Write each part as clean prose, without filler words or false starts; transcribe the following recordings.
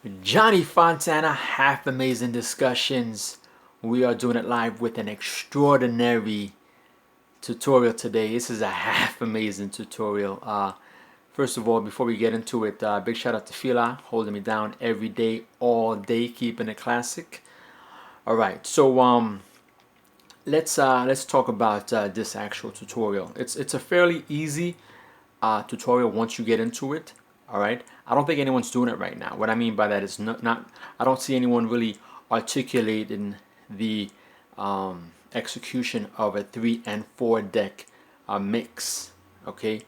Johnny Fontana, Half Amazing Discussions. We are doing it live with an extraordinary tutorial today. This is a half amazing tutorial. First of all, before we get into it, big shout out to Fila, holding me down every day, all day, keeping it classic. All right, so let's talk about this actual tutorial. It's a fairly easy tutorial once you get into it. All right, I don't think anyone's doing it right now. What I mean by that is not I don't see anyone really articulating the execution of a 3 and 4 deck mix. Okay,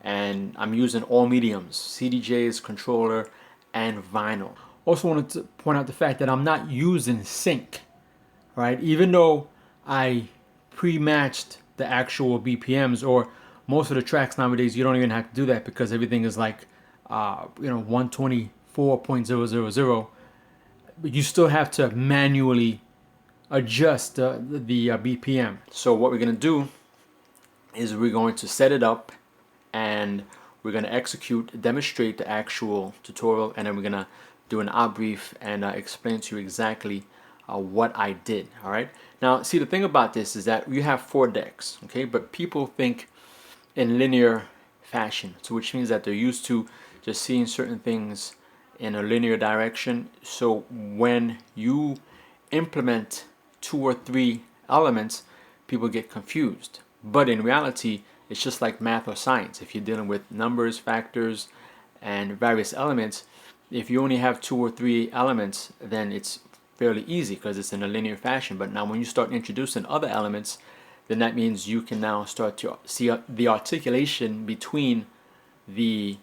and I'm using all mediums, CDJs, controller, and vinyl. Also wanted to point out the fact that I'm not using sync, right? Even though I pre-matched the actual BPMs, or most of the tracks nowadays you don't even have to do that because everything is like 124.000, but you still have to manually adjust the BPM. So what we're gonna do is we're going to set it up and we're going to execute, demonstrate the actual tutorial, and then we're going to do an brief and explain to you exactly what I did. All right, now see, the thing about this is that you have 4 decks, okay, but people think in linear fashion, so which means that they're used to just seeing certain things in a linear direction. So when you implement 2 or 3 elements, people get confused. But in reality, it's just like math or science. If you're dealing with numbers, factors, and various elements, if you only have 2 or 3 elements, then it's fairly easy because it's in a linear fashion. But now when you start introducing other elements, then that means you can now start to see the articulation between the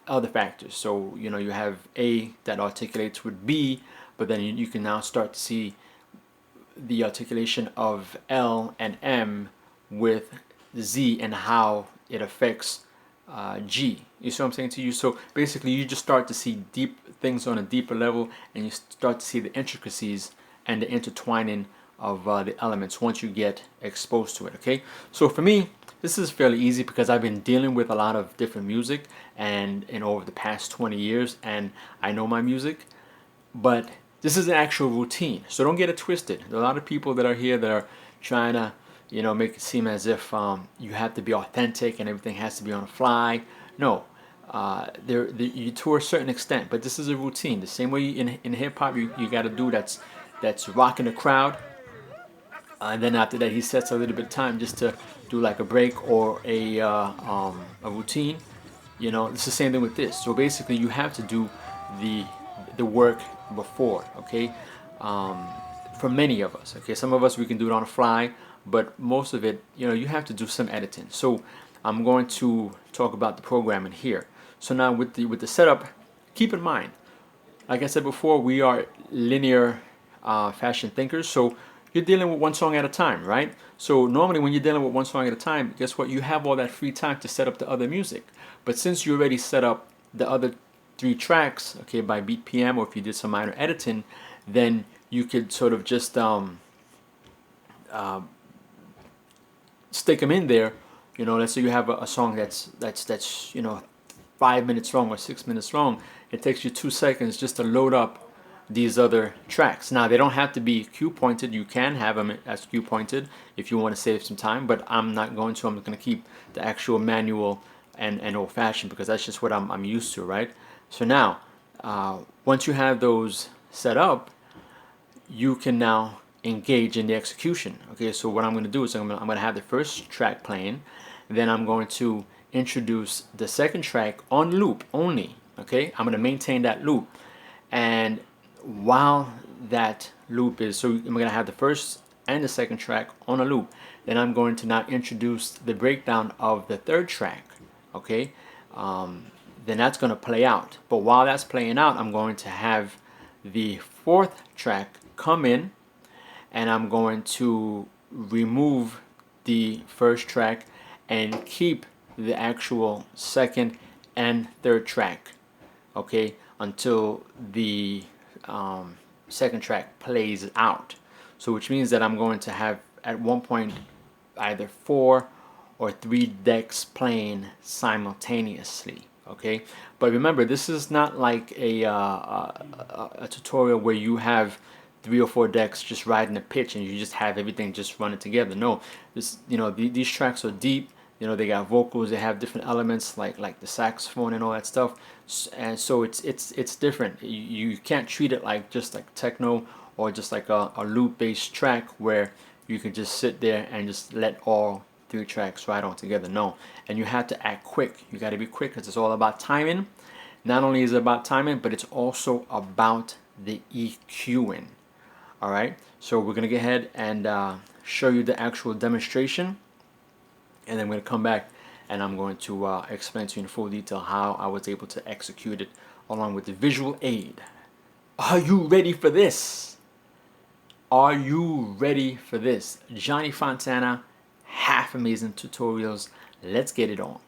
other factors. So you have A that articulates with B, but then you can now start to see the articulation of L and M with Z and how it affects G. You see what I'm saying to you? So basically you just start to see deep things on a deeper level, and you start to see the intricacies and the intertwining of the elements once you get exposed to it. Okay, so for me this is fairly easy because I've been dealing with a lot of different music and over the past 20 years, and I know my music. But this is an actual routine, so don't get it twisted. There are a lot of people that are here that are trying to make it seem as if you have to be authentic and everything has to be on the fly. No, you to a certain extent, but this is a routine. The same way in hip-hop you got to do that's rocking the crowd, and then after that he sets a little bit of time just to do like a break or a routine. It's the same thing with this. So basically you have to do the work before. Okay, for many of us, okay, some of us we can do it on the fly, but most of it, you have to do some editing. So I'm going to talk about the programming here. So now with the setup, keep in mind, like I said before, we are linear fashion thinkers. So you're dealing with one song at a time, right? So normally when you're dealing with one song at a time, guess what? You have all that free time to set up the other music. But since you already set up the other 3 tracks, okay, by BPM, or if you did some minor editing, then you could sort of just stick them in there. Let's say you have a song that's 5 minutes long or 6 minutes long. It takes you 2 seconds just to load up these other tracks. Now they don't have to be cue pointed. You can have them as cue pointed if you want to save some time, but I'm not going to. I'm going to keep the actual manual and old fashioned because that's just what I'm used to, right? So now once you have those set up, you can now engage in the execution. Okay, so what I'm going to do is I'm going to have the first track playing, then I'm going to introduce the second track on loop only. Okay, I'm going to maintain that loop, and while that loop is, so I'm going to have the first and the second track on a loop, then I'm going to now introduce the breakdown of the third track. Okay, then that's going to play out, but while that's playing out, I'm going to have the fourth track come in, and I'm going to remove the first track and keep the actual second and third track, okay, until the second track plays out. So which means that I'm going to have at one point either 4 or 3 decks playing simultaneously. Okay, but remember, this is not like a tutorial where you have 3 or 4 decks just riding a pitch and you just have everything just running together. No, this, these tracks are deep. They got vocals, they have different elements like the saxophone and all that stuff. And so it's different. You can't treat it like just like techno or just like a loop based track where you can just sit there and just let all 3 tracks ride on together. No, and you have to act quick. You got to be quick because it's all about timing. Not only is it about timing, but it's also about the EQing. All right, so we're gonna go ahead and show you the actual demonstration, and then I'm gonna come back and I'm going to explain to you in full detail how I was able to execute it along with the visual aid. Are you ready for this? Are you ready for this? Johnny Fontana, half amazing tutorials. Let's get it on.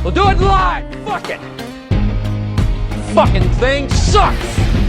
We'll do it live. Fuck it. Fucking thing sucks.